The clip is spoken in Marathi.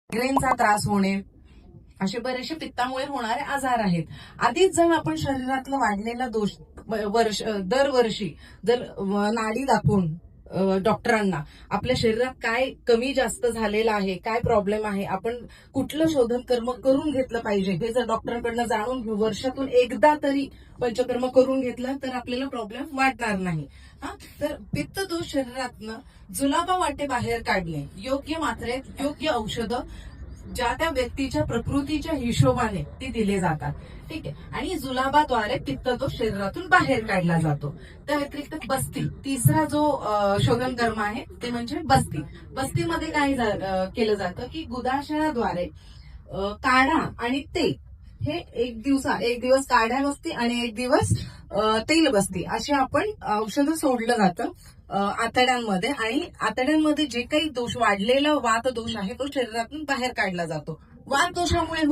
मायग्रेनचा त्रास होणे, असे बरेचसे पित्तामुळे होणारे आजार आहेत. आधीच जर आपण शरीरातला वाढलेला दोष दरवर्षी जर नाडी दाखवून डॉक्टरांना आपल्या शरीरात काय कमी जास्त झालेलं आहे, काय प्रॉब्लेम आहे, आपण कुठलं शोधन कर्म करून घेतलं पाहिजे हे जर डॉक्टरांकडनं जाणून घेऊ, वर्षातून एकदा तरी पंचकर्म करून घेतलं तर आपल्याला प्रॉब्लेम वाढणार नाही. तर पित्त दोष शरीरातनं जुलाबा वाटे बाहेर काढणे, योग्य मात्रेत योग्य औषधं ज्या त्या व्यक्तीच्या प्रकृतीच्या हिशोबाने ती दिले जातात. ठीक आहे. आणि जुलाबाद्वारे पित्तदोष शरीरातून बाहेर काढला जातो. त्या व्यतिरिक्त बस्ती, तिसरा जो शोधन कर्म आहे ते म्हणजे बस्ती. बस्तीमध्ये काय केलं जातं की गुदाशयाद्वारे काढा आणि तेल हे एक दिवस काढ्या बसती आणि एक दिवस तेल बसती असे आपण औषधं सोडलं जातं आतड्यांमध्ये. आणि आतड्यांमध्ये जे काही दोष वाढलेला वात दोष आहे तो शरीरातून बाहेर काढला जातो. वात दोषामुळे